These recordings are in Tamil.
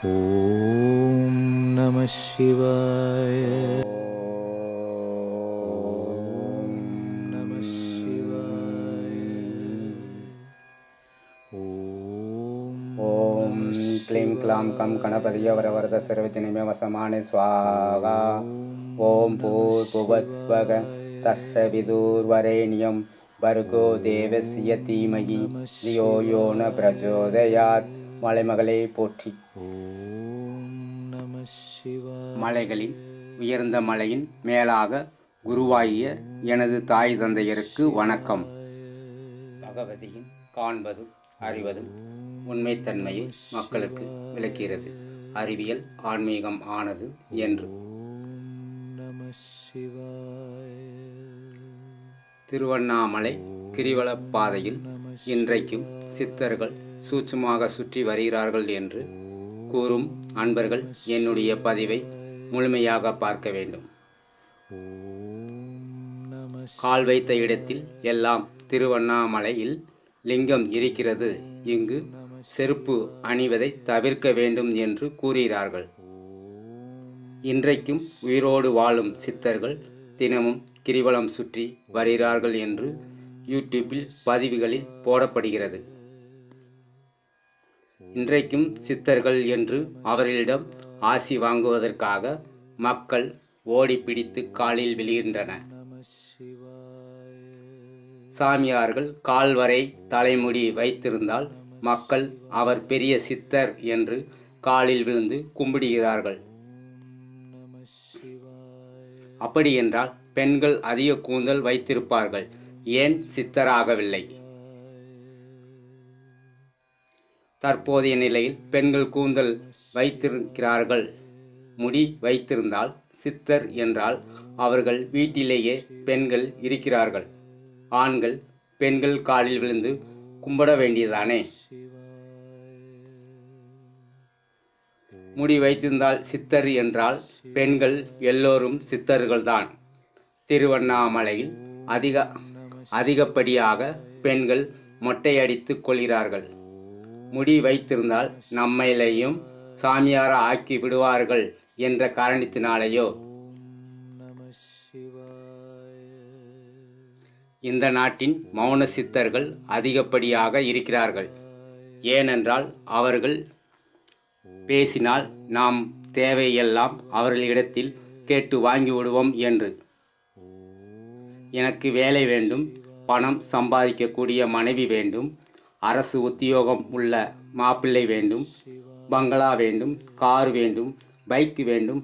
ஓம் நம சிவாய. ஓம் நம சிவாய. ஓம் ஓம் க்ளீம் க்லாம் கம் கணபதிய வரவரத சர்வஜனிமே வசமானே ஸ்வாகா. ஓம் பூர்புவஸ்வக தர்ஷவிதூர்வரேண்யம் பர்கோ தேவஸ்ய தீமயி தியோ யோ ந பிரச்சோதயாத். மலைமகளே போற்றி. மலைகளின் உயர்ந்த மலையின் மேலாக குருவாகிய எனது தாய் தந்தையருக்கு வணக்கம். பகவதியின் காண்பதும் அறிவதும் உண்மைத்தன்மையை மக்களுக்கு விளக்கிறது. அறிவியல் ஆன்மீகம் ஆனது என்று. திருவண்ணாமலை கிரிவலப் பாதையில் இன்றைக்கும் சித்தர்கள் சூட்சுமாக சுற்றி வருகிறார்கள் என்று கூறும் அன்பர்கள் என்னுடைய பதிவை முழுமையாக பார்க்க வேண்டும். கால் வைத்த இடத்தில் எல்லாம் திருவண்ணாமலையில் லிங்கம் இருக்கிறது, இங்கு செருப்பு அணிவதை தவிர்க்க வேண்டும் என்று கூறுகிறார்கள். இன்றைக்கும் உயிரோடு வாழும் சித்தர்கள் தினமும் கிரிவலம் சுற்றி வருகிறார்கள் என்று யூடியூப்பில் பதிவுகளில் போடப்படுகிறது. இன்றைக்கும் சித்தர்கள் என்று அவர்களிடம் ஆசி வாங்குவதற்காக மக்கள் ஓடி பிடித்து காலில் விழுகின்றன. சாமியார்கள் கால்வரை தலைமுடி வைத்திருந்தால் மக்கள் அவர் பெரிய சித்தர் என்று காலில் விழுந்து கும்பிடுகிறார்கள். அப்படி என்றால் பெண்கள் அதிக கூந்தல் வைத்திருப்பார்கள், ஏன் சித்தராகவில்லை? தற்போதைய நிலையில் பெண்கள் கூந்தல் வைத்திருக்கிறார்கள். முடி வைத்திருந்தால் சித்தர் என்றால் அவர்கள் வீட்டிலேயே பெண்கள் இருக்கிறார்கள். ஆண்கள் பெண்கள் காலில் விழுந்து கும்பிட வேண்டியதானே? முடி வைத்திருந்தால் சித்தர் என்றால் பெண்கள் எல்லோரும் சித்தர்கள்தான். திருவண்ணாமலையில் அதிகப்படியாக பெண்கள் மொட்டையடித்து கொள்கிறார்கள். முடி வைத்திருந்தால் நம்மையிலையும் சாமியார ஆக்கி விடுவார்கள் என்ற காரணத்தினாலேயோ இந்த நாட்டின் மௌன சித்தர்கள் அதிகப்படியாக இருக்கிறார்கள். ஏனென்றால் அவர்கள் பேசினால் நாம் தேவையெல்லாம் அவர்களிடத்தில் கேட்டு வாங்கி விடுவோம் என்று. எனக்கு வேலை வேண்டும், பணம் சம்பாதிக்கக்கூடிய மனைவி வேண்டும், அரசு உத்தியோகம் உள்ள மாப்பிள்ளை வேண்டும், பங்களா வேண்டும், கார் வேண்டும், பைக் வேண்டும்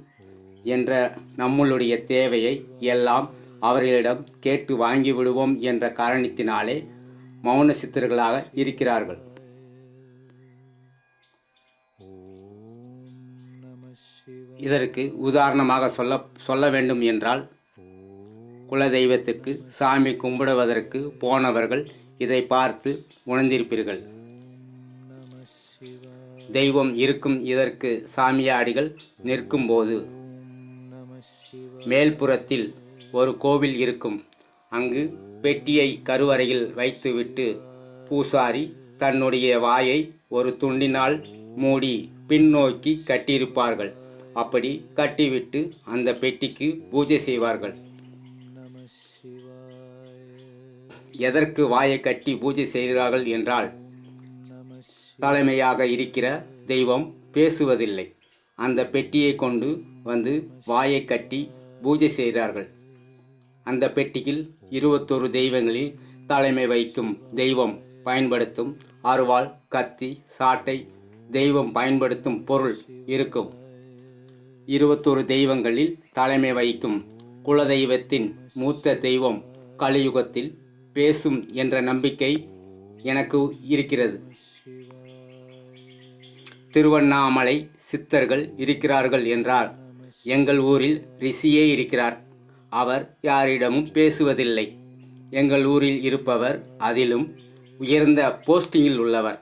என்ற நம்மளுடைய தேவையை எல்லாம் அவர்களிடம் கேட்டு வாங்கி விடுவோம் என்ற காரணத்தினாலே மௌன சித்தர்களாக இருக்கிறார்கள். இதற்கு உதாரணமாக சொல்ல வேண்டும் என்றால், குலதெய்வத்துக்கு சாமி கும்பிடுவதற்கு போனவர்கள் இதை பார்த்து உணர்ந்திருப்பீர்கள். தெய்வம் இருக்கும் இதற்கு சாமியாடிகள் நிற்கும்போது மேல்புறத்தில் ஒரு கோவில் இருக்கும். அங்கு பெட்டியை கருவறையில் வைத்துவிட்டு பூசாரி தன்னுடைய வாயை ஒரு துண்டினால் மூடி பின்னோக்கி கட்டியிருப்பார்கள். அப்படி கட்டிவிட்டு அந்த பெட்டிக்கு பூஜை செய்வார்கள். எதற்கு வாயை கட்டி பூஜை செய்கிறார்கள் என்றால், தலைமையாக இருக்கிற தெய்வம் பேசுவதில்லை. அந்த பெட்டியை கொண்டு வந்து வாயை கட்டி பூஜை செய்கிறார்கள். அந்த பெட்டியில் 21 தெய்வங்களில் தலைமை வைக்கும் தெய்வம் பயன்படுத்தும் அருவாள், கத்தி, சாட்டை, தெய்வம் பயன்படுத்தும் பொருள் இருக்கும். 21 தெய்வங்களில் தலைமை வைக்கும் குலதெய்வத்தின் மூத்த தெய்வம் கலியுகத்தில் பேசும் என்ற நம்பிக்கை எனக்கு இருக்கிறது. திருவண்ணாமலை சித்தர்கள் இருக்கிறார்கள் என்றால், எங்கள் ஊரில் ரிஷியே இருக்கிறார். அவர் யாரிடமும் பேசுவதில்லை. எங்கள் ஊரில் இருப்பவர் அதிலும் உயர்ந்த போஸ்டிங்கில் உள்ளவர்,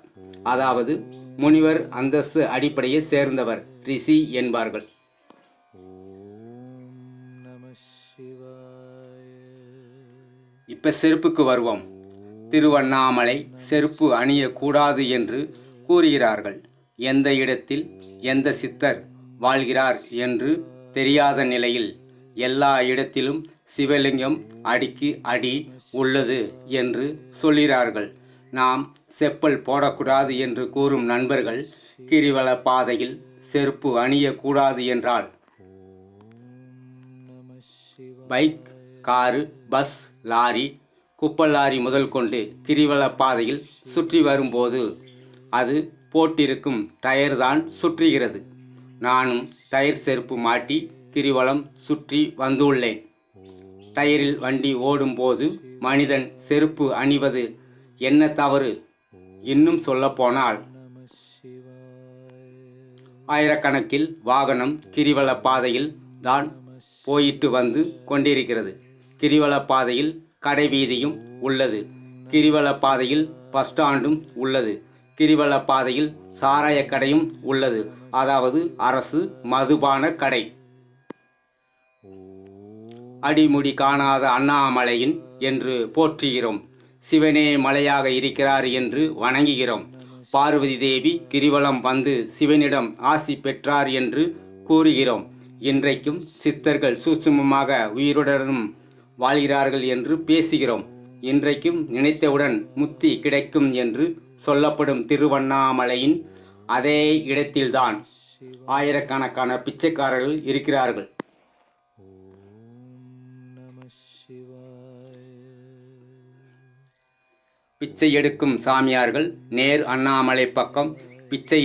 அதாவது முனிவர் அந்தஸ்து அடிப்படையை சேர்ந்தவர் ரிஷி என்பார்கள். இப்ப செருப்புக்கு வருவோம். திருவண்ணாமலை செருப்பு அணியக்கூடாது என்று கூறுகிறார்கள். எந்த இடத்தில் எந்த சித்தர் வாழ்கிறார் என்று தெரியாத நிலையில் எல்லா இடத்திலும் சிவலிங்கம் அடிக்கு அடி உள்ளது என்று சொல்கிறார்கள். நாம் செப்பல் போடக்கூடாது என்று கூறும் நண்பர்கள் கிரிவல பாதையில் செருப்பு அணியக்கூடாது என்றால் பைக், காரு, பஸ், லாரி, குப்பை லாரி முதல் கொண்டு கிரிவல பாதையில் சுற்றி வரும்போது அது போட்டிருக்கும் டயர் தான் சுற்றுகிறது. நானும் டயர் செருப்பு மாட்டி கிரிவலம் சுற்றி வந்துள்ளேன். டயரில் வண்டி ஓடும்போது மனிதன் செருப்பு அணிவது என்ன தவறு? இன்னும் சொல்லப்போனால் ஆயிரக்கணக்கில் வாகனம் கிரிவல பாதையில் தான் போயிட்டு வந்து கொண்டிருக்கிறது. கிரிவல பாதையில் கடை வீதியும் உள்ளது. கிரிவல பாதையில் பஸ் ஸ்டாண்டும் உள்ளது. கிரிவல பாதையில் சாராய கடையும் உள்ளது. அதாவது அரசு மதுபான கடை. அடிமுடி காணாத அண்ணாமலையின் என்று போற்றுகிறோம். சிவனே மலையாக இருக்கிறார் என்று வணங்குகிறோம். பார்வதி தேவி கிரிவலம் வந்து சிவனிடம் ஆசி பெற்றார் என்று கூறுகிறோம். இன்றைக்கும் சித்தர்கள் சூட்சுமமாக உயிருடனும் வாழ்கிறார்கள் என்று பேசுகிறோம். இன்றைக்கும் நினைத்தவுடன் முத்தி கிடைக்கும் என்று சொல்லப்படும் திருவண்ணாமலையின் அதே இடத்தில்தான் ஆயிரக்கணக்கான பிச்சைக்காரர்கள் இருக்கிறார்கள். பிச்சை எடுக்கும் சாமியார்கள் நேர் அண்ணாமலை பக்கம் பிச்சை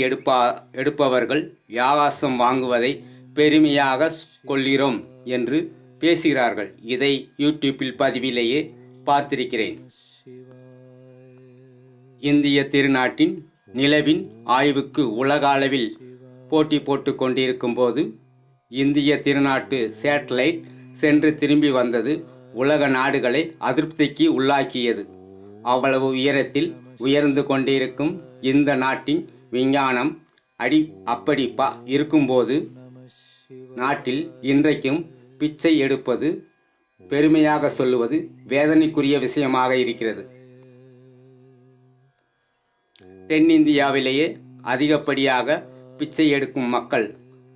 எடுப்பவர்கள் யாகாசம் வாங்குவதை பெருமையாக கொள்கிறோம் என்று பேசுகிறார்கள். இதை யூடியூப்பில் பதிவிலேயே பார்த்திருக்கிறேன். இந்திய திருநாட்டின் நிலவின் ஆய்வுக்கு உலக அளவில் போட்டி போட்டு கொண்டிருக்கும் போது இந்திய திருநாட்டு சேட்டலைட் சென்று திரும்பி வந்தது உலக நாடுகளை அதிருப்திக்கு உள்ளாக்கியது. அவ்வளவு உயரத்தில் உயர்ந்து கொண்டிருக்கும் இந்த நாட்டின் விஞ்ஞானம் அப்படி இருக்கும்போது நாட்டில் இன்றைக்கும் பிச்சை எடுப்பது பெருமையாக சொல்லுவது வேதனைக்குரிய விஷயமாக இருக்கிறது. தென்னிந்தியாவிலேயே அதிகப்படியாக பிச்சை எடுக்கும் மக்கள்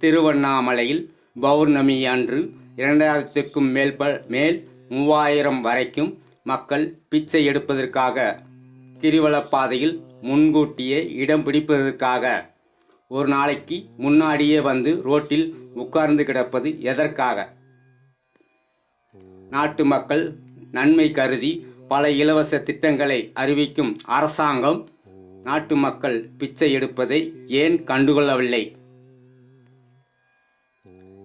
திருவண்ணாமலையில் பௌர்ணமி அன்று 2000க்கும் மேல் 3000 வரைக்கும் மக்கள் பிச்சை எடுப்பதற்காக கிரிவல பாதையில் முன்கூட்டியே இடம் பிடிப்பதற்காக ஒரு நாளைக்கு முன்னாடியே வந்து ரோட்டில் உட்கார்ந்து கிடப்பது எதற்காக? நாட்டு மக்கள் நன்மை கருதி பல இலவச திட்டங்களை அறிவிக்கும் அரசாங்கம் நாட்டு மக்கள் பிச்சை எடுப்பதை ஏன் கண்டுகொள்ளவில்லை?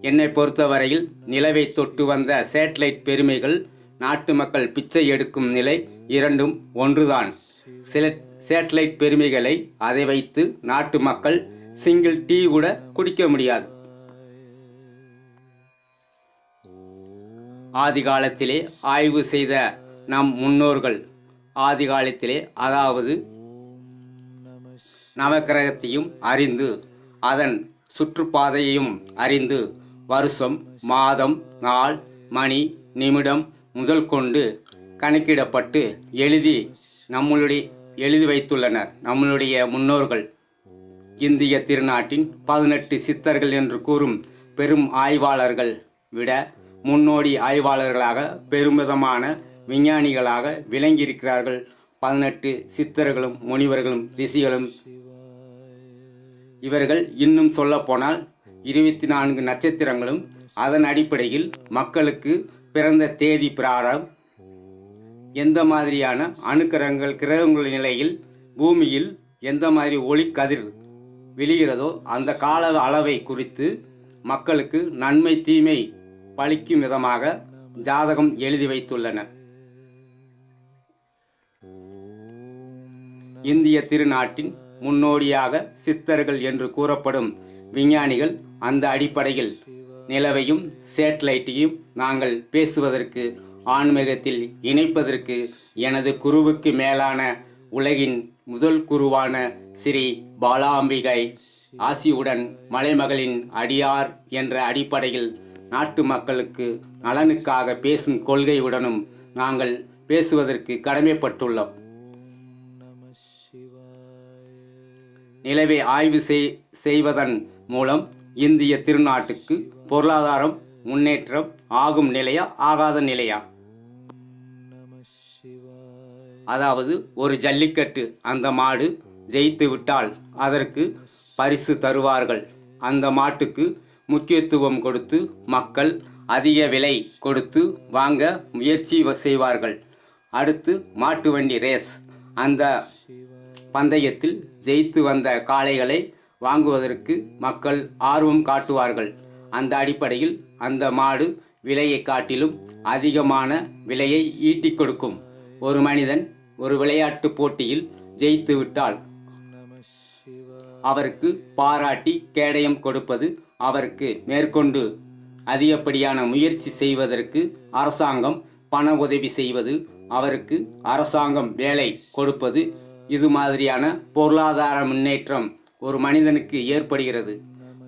என்னை பொறுத்தவரையில் நிலவை தொட்டு வந்த சேட்டலைட் பெருமைகள் நாட்டு மக்கள் பிச்சை எடுக்கும் நிலை இரண்டும் ஒன்றுதான். சில சேட்டலைட் பெருமைகளை அதை வைத்து நாட்டு மக்கள் சிங்கிள் டீ கூட குடிக்க முடியாது. ஆதி காலத்திலே ஆய்வு செய்த நம் முன்னோர்கள் ஆதி காலத்திலே, அதாவது நவக்கிரகத்தையும் அறிந்து அதன் சுற்றுப்பாதையையும் அறிந்து வருஷம், மாதம், நாள், மணி, நிமிடம் முதல் கொண்டு கணக்கிடப்பட்டு எழுதி வைத்துள்ளனர் நம்மளுடைய முன்னோர்கள். இந்திய திருநாட்டின் 18 சித்தர்கள் என்று கூறும் பெரும் ஆய்வாளர்கள் விட முன்னோடி ஆய்வாளர்களாக பெருமிதமான விஞ்ஞானிகளாக விளங்கியிருக்கிறார்கள் 18 சித்தர்களும் முனிவர்களும் ரிஷிகளும். இவர்கள் இன்னும் சொல்லப்போனால் 24 நட்சத்திரங்களும் அதன் அடிப்படையில் மக்களுக்கு பிறந்த தேதி பிரகாரம் எந்த மாதிரியான கிரகங்கள் நிலையில் பூமியில் எந்த மாதிரி ஒளி கதிர் வெளிகிறதோ அந்த கால அளவை குறித்து மக்களுக்கு நன்மை தீமை பழிக்கும் விதமாக ஜாதகம் எழுதி வைத்துள்ளனர். இந்திய திருநாட்டின் முன்னோடியாக சித்தர்கள் என்று கூறப்படும் விஞ்ஞானிகள் அந்த அடிப்படையில் நிலவையும் சேட்டலைட்டையும் நாங்கள் பேசுவதற்கு, ஆன்மீகத்தில் இணைப்பதற்கு எனது குருவுக்கு மேலான உலகின் முதல் குருவான ஸ்ரீ பாலாம்பிகை ஆசியுடன் மலைமகளின் அடியார் என்ற அடிப்படையில் நாட்டு மக்களுக்கு நலனுக்காக பேசும் கொள்கையுடனும் நாங்கள் பேசுவதற்கு கடமைப்பட்டுள்ளோம். நிலவை ஆய்வு செய்வதன் மூலம் இந்திய திருநாட்டுக்கு பொருளாதாரம் முன்னேற்றம் ஆகும் நிலையா ஆகாத நிலையா? அதாவது ஒரு ஜல்லிக்கட்டு, அந்த மாடு ஜெயித்து விட்டால் அதற்கு பரிசு தருவார்கள். அந்த மாட்டுக்கு முக்கியத்துவம் கொடுத்து மக்கள் அதிக விலை கொடுத்து வாங்க முயற்சி செய்வார்கள். அடுத்து மாட்டு வண்டி ரேஸ், அந்த பந்தயத்தில் ஜெயித்து வந்த காளைகளை வாங்குவதற்கு மக்கள் ஆர்வம் காட்டுவார்கள். அந்த அடிப்படையில் அந்த மாடு விலையை காட்டிலும் அதிகமான விலையை ஈட்டி கொடுக்கும். ஒரு மனிதன் ஒரு விளையாட்டு போட்டியில் ஜெயித்து விட்டால் அவருக்கு பாராட்டி கேடயம் கொடுப்பது, அவருக்கு மேற்கொண்டு அதிகப்படியான முயற்சி செய்வதற்கு அரசாங்கம் பண உதவி செய்வது, அவருக்கு அரசாங்கம் வேலை கொடுப்பது, இது மாதிரியான பொருளாதார முன்னேற்றம் ஒரு மனிதனுக்கு ஏற்படுகிறது.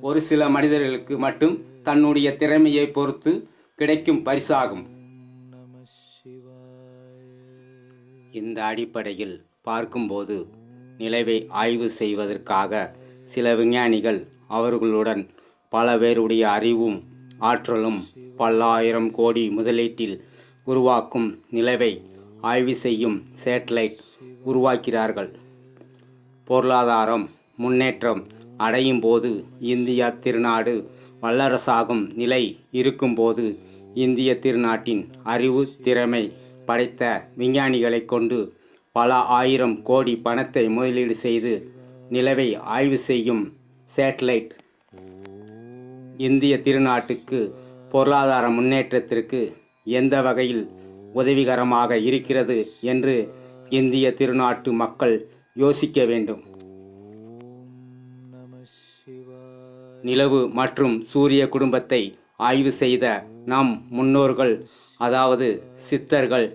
ஒரு சில மனிதர்களுக்கு மட்டும் தன்னுடைய திறமையை பொறுத்து கிடைக்கும் பரிசாகும். இந்த அடிப்படையில் பார்க்கும்போது நிலவை ஆய்வு செய்வதற்காக சில விஞ்ஞானிகள் அவர்களுடன் பல பேருடைய அறிவும் ஆற்றலும் பல்லாயிரம் கோடி முதலீட்டில் உருவாக்கும் நிலவை ஆய்வு செய்யும் சேட்டலைட் உருவாக்கிறார்கள். பொருளாதாரம் முன்னேற்றம் அடையும் போது, இந்தியா திருநாடு வல்லரசாகும் நிலை இருக்கும்போது, இந்திய திருநாட்டின் அறிவு திறமை படைத்த விஞ்ஞானிகளை கொண்டு பல ஆயிரம் கோடி பணத்தை முதலீடு செய்து நிலவை ஆய்வு செய்யும் சேட்டலைட் இந்திய திருநாட்டுக்கு பொருளாதார முன்னேற்றத்திற்கு எந்த வகையில் உதவிகரமாக இருக்கிறது என்று இந்திய திருநாட்டு மக்கள் யோசிக்க வேண்டும். நிலவு மற்றும் சூரிய குடும்பத்தை ஆய்வு செய்த நம் முன்னோர்கள், அதாவது சித்தர்கள்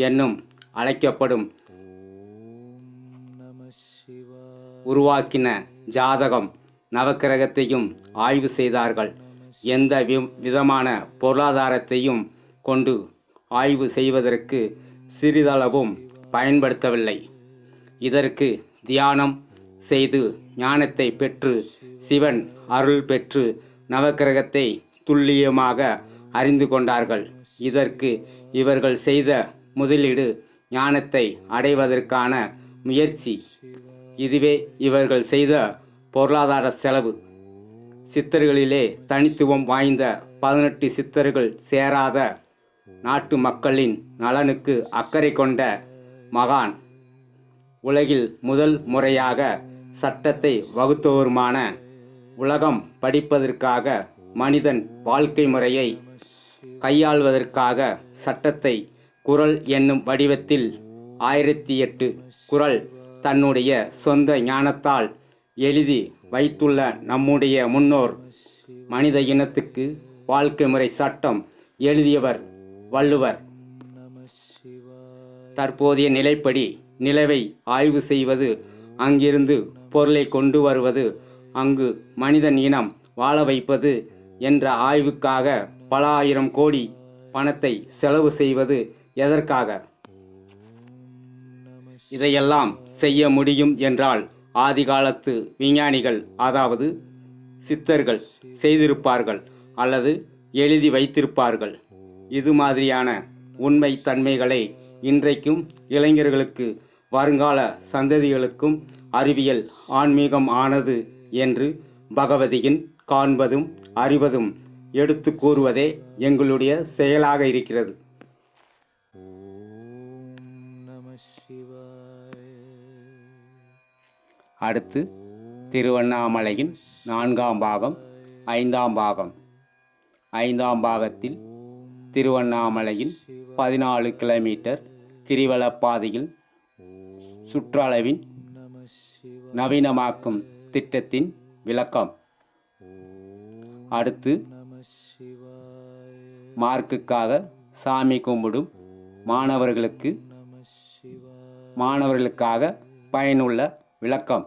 என்னும் அழைக்கப்படும் உருவாக்கின ஜாதகம் நவக்கிரகத்தையும் ஆய்வு செய்தார்கள். எந்த விதமான பொருளாதாரத்தையும் கொண்டு ஆய்வு செய்வதற்கு சிறிதளவும் பயன்படுத்தவில்லை. இதற்கு தியானம் செய்து ஞானத்தை பெற்று சிவன் அருள் பெற்று நவக்கிரகத்தை துல்லியமாக அறிந்து கொண்டார்கள். இதற்கு இவர்கள் செய்த முதலீடு ஞானத்தை அடைவதற்கான முயற்சி. இதுவே இவர்கள் செய்த பொருளாதார செலவு. சித்தர்களிலே தனித்துவம் வாய்ந்த 18 சித்தர்கள் சேராத நாட்டு மக்களின் நலனுக்கு அக்கறை கொண்ட மகான், உலகில் முதல் முறையாக சட்டத்தை வகுத்தோருமான, உலகம் படிப்பதற்காக மனிதன் வாழ்க்கை முறையை கையாள்வதற்காக சட்டத்தை குறள் என்னும் வடிவத்தில் 1008 குறள் தன்னுடைய சொந்த ஞானத்தால் எழுதி வைத்துள்ள நம்முடைய முன்னோர், மனித இனத்துக்கு வாழ்க்கை முறை சட்டம் எழுதியவர் வள்ளுவர். தற்போதைய நிலைப்படி நிலவை ஆய்வு செய்வது, அங்கிருந்து பொருளை கொண்டு வருவது, அங்கு மனிதன் இனம் வாழ வைப்பது என்ற ஆய்வுக்காக பல ஆயிரம் கோடி பணத்தை செலவு செய்வது எதற்காக? இதையெல்லாம் செய்ய முடியும் என்றால் ஆதி காலத்து விஞ்ஞானிகள், அதாவது சித்தர்கள் செய்திருப்பார்கள் அல்லது எழுதி வைத்திருப்பார்கள். இது மாதிரியான உண்மை தன்மைகளை இன்றைக்கும் இளைஞர்களுக்கு, வருங்கால சந்ததிகளுக்கும் அறிவியல் ஆன்மீகம் ஆனது என்று பகவதியின் காண்பதும் அறிவதும் எடுத்து கூறுவதே எங்களுடைய செயலாக இருக்கிறது. அடுத்து திருவண்ணாமலையின் 4ஆம் பாகம், 5ஆம் பாகம். 5ஆம் பாகத்தில் திருவண்ணாமலையின் 14 கிலோமீட்டர் கிரிவலப்பாதையில் சுற்றளவின் நவீனமாக்கும் திட்டத்தின் விளக்கம். அடுத்து மார்க்குக்காக சாமி கும்பிடும் மாணவர்களுக்காக பயனுள்ள விளக்கம்.